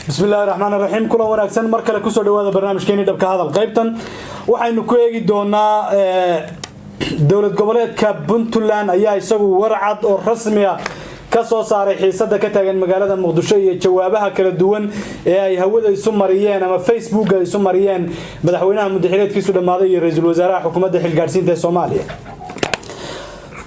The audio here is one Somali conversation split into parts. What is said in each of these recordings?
بسم الله الرحمن الرحيم كل وناكسن مركله كسو dhawaada barnaamijkeeni dhabka hadal qaybtan waxaynu ku eegi doonaa dawlad goboleedka Puntland ayaa isagu warcad oo rasmi ah ka soo saaray xiisada ka taagan magaalada Muqdisho iyo jawaabaha kala duwan ee ay hawada isu mariyeen ama Facebook ay isu mariyeen madaxweynaha muddaxireedkiisu dhamaaday iyo ra'iisul wasaaraha xukuumadda xilgaarsiinta Soomaaliya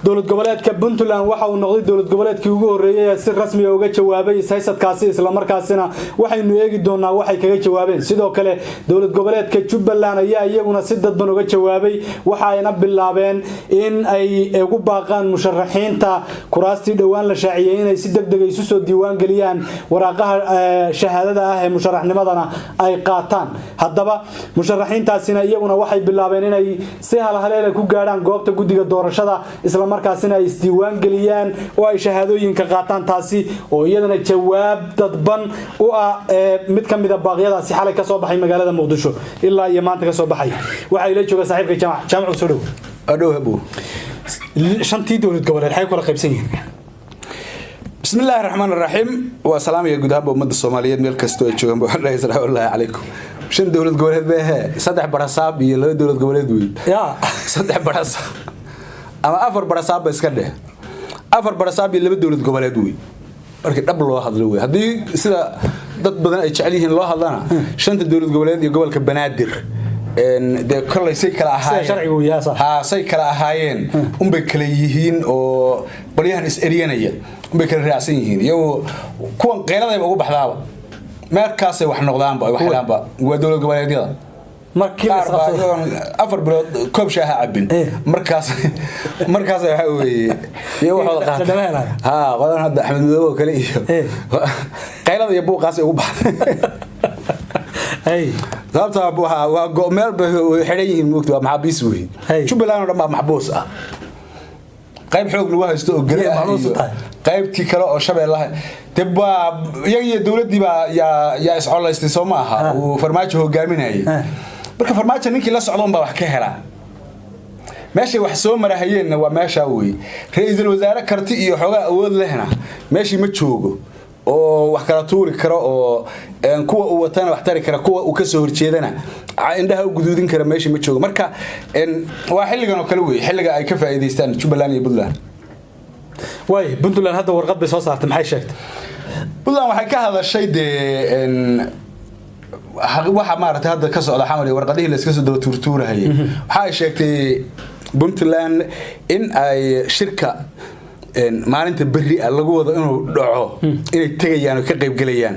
dawlad goboleedka Puntland waxa uu noqday dawlad goboleedkii ugu horeeyay si rasmi ah uga jawaabay saysadkaasi isla markaasina waxaynu eegi doonaa waxay kaga jawaabeen sidoo kale dawlad goboleedka Jubbaland ayaa iyaguna si dadban uga jawaabay waxa ayna bilaabeen in ay ugu baaqaan musharaxiinta kuraastii dhawaan la shaaciyay inay si degdeg ah isu soo diiwaan galiyaan waraaqaha shahaadada ah ee musharaxnimadana ay qaataan haddaba musharaxiintaasina iyaguna waxay bilaabeen inay si halhaleela ku gaaraan goobta guddiga doorashada isla markaasina ay isdiiwaan galiyaan oo ay shahaadooyinka qaataan taasi oo iyadana jawaab dadban u ah mid kamid ah baaqyadaasi xalay ka soo baxay magaalada Muqdisho ilaa iyo maanta ka soo baxay waxa ila jooga saaxiibka jaamac soo dhaw habo shantii dawlad goboleed waxay kala qaybsan yihiin بسم الله الرحمن الرحيم وسلام يا جدهاب ومد الصوماليين ميل كاستو ay joogan baan leeyahay الله عليكم shan dawlad goboleed baa saddex barasaab iyo laba dawlad goboleed weey ya saddex barasaab ama afar barasaab iska dheh afar barasaab iyo laba dawlad goboleed weey markii dhab loo hadlo weey hadii sida dad badan ay jecel yihiin loo hadlana shanta dawlad goboleed iyo gobolka Banaadir de kala say kala ahaayeen say kala ahaayeen bay kala yihiin oo qoliyahan is eriyanaya bay kala raacsan yihiin iyagoo kuwan qeeladayba ugu baxdaaba markaas ay wax noqdaanba wax helaanba waa dawlad goboleedyada markii afar bilood koob shaaha cabin markaas waxa weeye iyo waxa qaatay qodan hadda Axmed Madow kale iyo qeylada iyo buuqaas ay ugu baxday sababta waa go'meel bay xidhayihiin moogto waa maxabiis weey Jubbaland oo dhan maxbuus ah qayb xoog lagu haysto oo galay qaybtii kale oo shabeellaha tibba iyaga dawladii baa yaa iscolaystay Soomaaliya oo farmaajo hogaaminayay marka farmaajo ninkii la socdo baa wax ka helaa meeshii wax soo marahayeenna waa meesha weey ra'iisul wasaare karti iyo xogaa awood lehna meeshii ma joogo oo wax kala tuuri karo oo kuwa uu watana wax tari kara kuwa uu ka soo horjeedana indhaha u guduudin kara meeshii ma joogo marka waa xilligan oo kale weey xilliga ay ka faa'iideystaan Jubbaland iyo Puntland way Puntland hadda warqad bay soo saartay maxay sheegtay Puntland waxay ka hadashay waxa maartay hadda ka socda xamal warqadihii la iska soo daba turtuurayay waxa ay sheegtay Puntland in ay shirka maalinta berri lagu wado inuu dhaco inay tagayaan oo ka qayb galayaan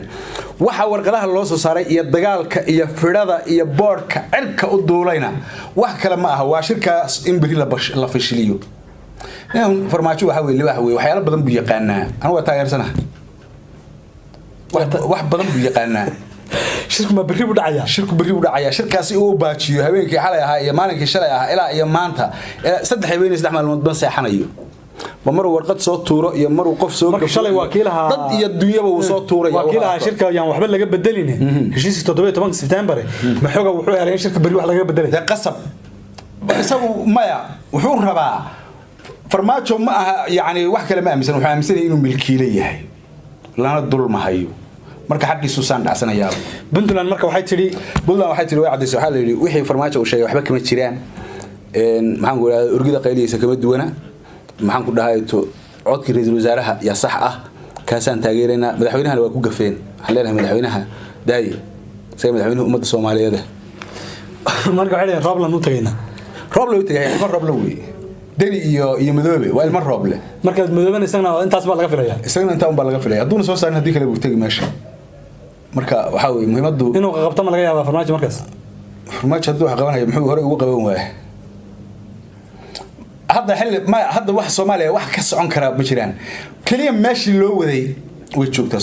waxa warqadaha loo soo saaray iyo dagaalka iyo fidhada iyo boardka cirka u duulayna wax kale ma aha waa shirkaas in berri la fashiliyo farmaajo waxa weey waxyaalo badan buu yaqaanaa anigu waa taageersanahay wax badan buu yaqaanaa shirku ma berri u dhacaya shirkaasi uu baajiyo habeenkii xalay ahaa iyo maalinkii shalay ahaa ilaa iyo maanta saddex habeen saddex maalmood ban seexanayo mar warqad soo tuuro iyo mar qof soo gafo shalay wakiilaha dad iyo dunyaba uu soo tuuray wakiilaha shirka ayaan waxba laga bedelin heshiiska 17 September ma xoga wuxuu helay shirka berri wax laga bedelay qasab isagu maya wuxuu rabaa farmaajo ma aha yaani wax kale ma aaminsan wuxuu aaminsan inuu milkiile yahay lana dulmahayo marka xaqiisu saan dhacsanayaa Puntland marka waxay tiri way cadayso waxa la yiri wixii farmaajo uu sheegay waxba kama jiraan maxaan ku raadin urgida qayliyaysa kama duwana maxaan ku dhahay to codkii ra'iisul wasaaraha ya sax ah kaasaan taageerayna madaxweynaha waa ku gafeen waxaan leenahay madaxweynaha daayi say madaxweynaha ummadda Soomaaliyeed marka waxay leeyahay Roobland u tagayna Roobland weey dani iyo madoobe waa ilma rooble marka madoobana isagna intaas baa laga filayaa hadduu soo saarin hadii kale uu tagi meesha marka waxa weey muhiimadu inuu qabto ma laga yaabaa farmaajo markaas farmaajo haduu wax qabanayo muxuu hore ugu qaban waayay hadda wax Soomaaliya wax ka socon kara ma jiraan kaliya meeshii loo waday way joogtaa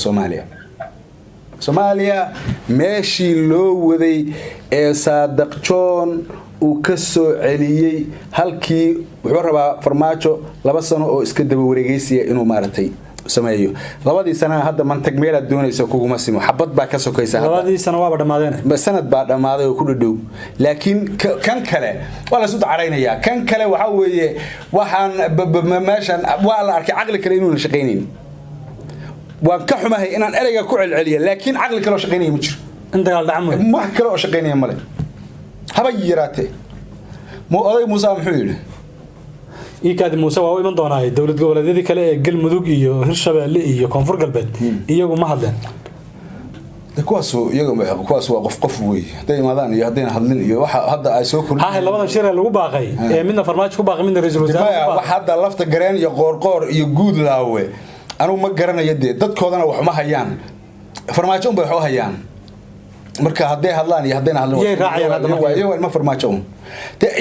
Soomaaliya meeshii loo waday ee Saadaq John uu ka soo celiyay halkii wuxuu rabaa farmaajo 2 sano oo iska daba wareegaysiya inuu maartay sameeyo labadii sana hadda mantag meel doonaysa kugu simo xabad baa ka sokaysa labadii sana waa dhamaadeen sanad baa dhamaaday oo ku dhadhow laakiin kan kale waa la soo dacaraynaya kan kale waxa weeye waxaan meeshan waa la arkay aqli kale inuu la shaqeyneen waan ka xumahay inaan ereyga ku celceliyo laakiin aqli kale oo shaqeynaya ma jiro inta kala dhacmo wax kale oo shaqeynaya male haba yiraatee oday Muuse muxuu yiri iikaadi Muuse waa iman doonaa dawlad goboleedyada kale ee Galmudug iyo Hirshabelle iyo Koonfur Galbeed iyagu ma hadleen kuwaas waa qof weey haday imaadaan iyo hadayna hadlin iyo waxa hadda ay soo kulmeen ha labada shir lagu baaqay ee midna farmaajo ku baaqay midna ra'iisul wasaare wax hadda lafta gareen iyo qoorqoor iyo guud laawe anu ma garanayo dadkoodana wax ma hayaan farmaajo bay wax hayaan marka haday hadlaan iyo hadayna hadlin iyaga ma farmaajo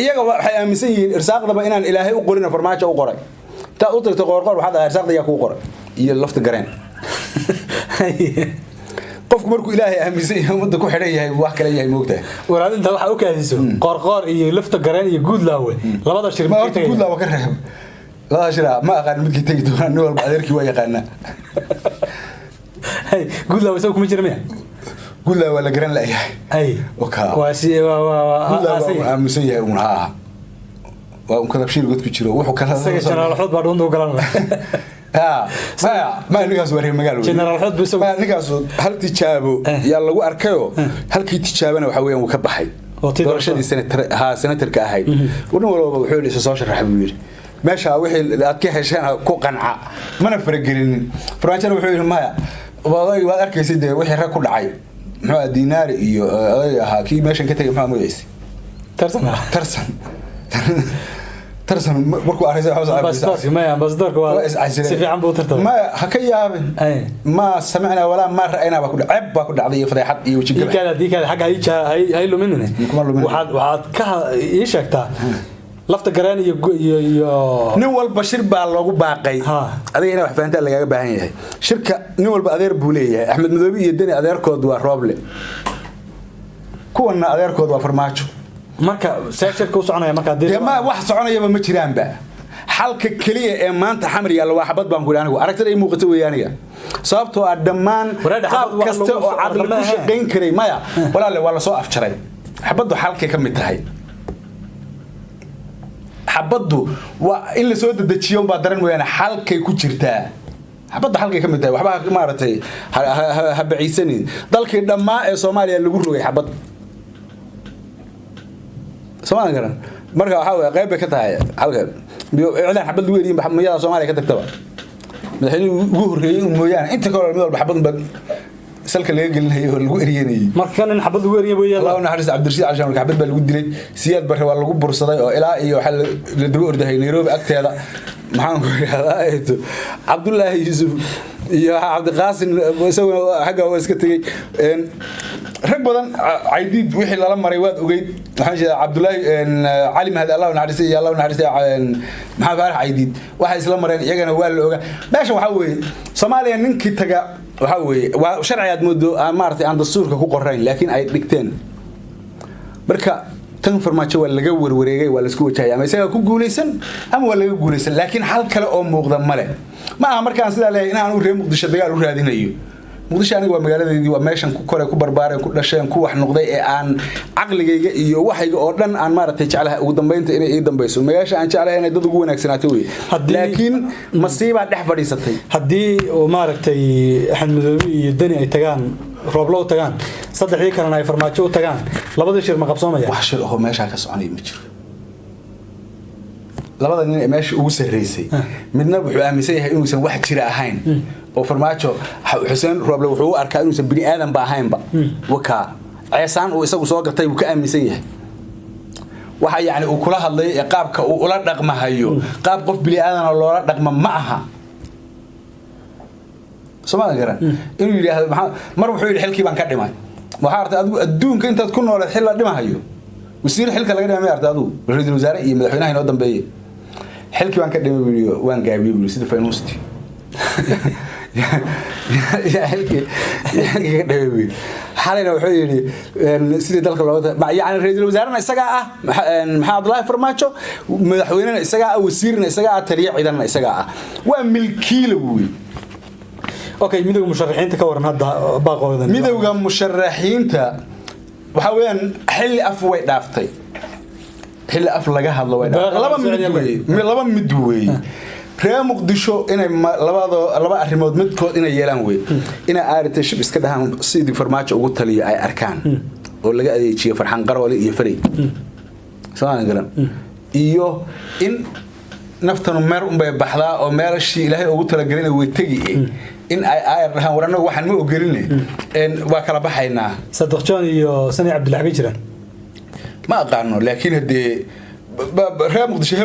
iyaga waxay aaminsan yihiin irsaaqdaba inaan ilaahay u qorin farmaajo u qoray ta u tagto qoorqoor waxa irsaaqda yaa ku qoray iyo lafta gareen qofku markuu ilaahay aaminsan yahay umada ku xidhan yahay wax kale yahay moogtaa waraadinta waxa u kaadiso qoorqoor iyo lafta gareen iyo guud laawe labada shir ma horta guud laawe ka reeb labada shir ma aqaan midkii tagi doona nin walba adeerkii waa yaqaana hay guud laawe soo kuma jirmaya guud laawe la garan laayahay ay waa si waa aaminsan yahay ha waa un kala shir godku jiro wuxuu kala saga janaal xud baa dhundu galan ما نقاس وريه مقال جنرال حد بس ما نقاس هل تجابو يا لو أركيو هل كي تجابنا وحويان وكبحي ورشدي سنترك أهاي ونقول وحولي سوسش الرحبير ماشى وحي أتكي حشان كو قنعة ما نفرق جرين فرانشان وحولي ما والله وأركي سيد وحي ركول عاي مع دينار إيو هاكي ماشى كتير مع مويس ترسن ترسم مركو أريزة حوزة بس ما بصدرك سيفي عم بوترتو ما حكيا ما سمعنا ولا ما رأينا بكل عب بكل عضية فضيحة دي كذا حاجة هاي له منه وحد كه يشكتا لفت جراني نول بشير بالله باقي هذه هنا وحفنت اللي جاب هني شركة نول بأدير بولية أحمد مذوبي يدني أدير كود وروبلي كون أدير كود وفرماتشو marka seexirka u soconaya marka ma wax soconaya ma jiraan ba halka kaliya ee maanta xamriga la waxbad baan ku anigu aragtida ay muuqato weeyaniga sababtoo ah dhamaan qaab kasta oo aqal ku shaqeyn karay maya walaal wala soo afjaray xabadu halka ka mid tahay xabadu waa in la soo dedejiyo ba daran weeyana halkay ku jirtaa xabadu halkay ka mid tahay waxba maaratay ha baciisanin dalkii dhamaa ee Soomaaliya lagu rogay xabad سواء كان مركب حاول قريب كتاع حاول إعلان حبل ويرين بحمية Soomaaliya ka tagtaba madaxweynuhu ugu horeeyay mooyaan inta kale mid walba xabad bad salka laga gelinayo lagu eriyeenay markan in xabad weeriyo weeyaan Allah naxariis Cabdirashiid Cashaan marka xabad baa lagu dilay siyaad barre waa lagu bursaday oo ilaa iyo waxa la daba ordahay Nairobi agteeda maxaan ku yiraahdaa Cabdullaahi Yuusuf iyo Cabdi Qaasim isagoo xagga oo iska tagay rag badan عيديد wixii lala maray waad ogeyd waxaan sheegay Cabdullaahi Ali Mahad Allah naxariis iyo Allah naxariis maxaa faarax عيديد waxa isla mareen iyagana waa la ogaa meesha waxa weeye Soomaaliya ninkii taga waxa weeye waa sharciyaad muddo maartay aan dastuurka ku qorayn laakiin ay dhigteen marka tan farmaajo waa laga warwareegay waa la isku wajahaya ama isaga ku guuleysan ama waa laga guuleysan laakiin hal kale oo muuqda male ma aha markaan sida leeyahay in aan u reer Muqdisho dagaal u raadinayo Muqdisho aniga waa magaaladeedii waa meeshan ku koray ku barbaareen ku dhasheen ku wax noqday ee aan aqligayga iyo waxayga oo dhan aan maartay jecelahay ugu dambeynta inay ii dambayso magaasha aan jecelahay inay dad ugu wanaagsanaato weey laakiin masiiba dhex fadhiisatay hadii oo maartay Axmed Madoobi iyo Dani ay tagaan rooblo u tagaan saddexdii kalena ay farmaajo u tagaan labada shir ma qabsoomaya wax shir oo meesha ka soconay ma jiro labada nin ee meesha ugu sareysay midna wuxuu aaminsan yahay inuusan wax jira ahayn oo farmaajo Xuseen Rooble wuxuu u arkaa inuusan bini aadan ba ahaynba waka ceesaan oo isagu soo gatay uu ka aaminsan yahay waxa yaani uu kula hadlay ee qaabka uu ula dhaqmahayo qaab qof bini aadan oo loola dhaqma ma aha Soomaaliya garan inuu yiraahdo mar wuxuu yiri xilkii baan ka dhimay waxa artay adigu adduunka intaad ku noolayd xil la dhimahayo wasiir xilka laga dhimay artay adigu ra'iisul wasaare iyo madaxweynaha inoo dambeeyay xilkii baan ka dhimay video waan gaabiyay sida Faynuusti يا حلقي دبي حالنا wuxuu yiri sidii dalka loo yaani ra'iisul wasaarna isaga ah maxaa Abdullaahi Farmaajo madaxweynena isaga ah wasiirna isaga ah taliye ciidanna isaga ah waa milkiile weey okay midowga musharaxiinta ka waran hadda baaqooda midowga musharaxiinta waxa weeyaan xilli af way dhaaftay xilli af laga hadlo way dhaaftay laba mid weey reer muqdisho inay laba arrimood midkood inay yeelaan wey ina aarita shib iska dhahan sidii farmaajo ugu taliyo ay arkaan oo laga adeejiyo farxan qaroole iyo faray soomaan garan iyo in naftanu meer bay baxdaa oo meelashii ilaahay ugu talagalay way tagi in ay aayar dhahan warana waxaan ma ogelinay waa kala baxaynaa Saddeq John iyo Sani Cabdillah jiraan ma aqaano laakiin hadee reer muqdisho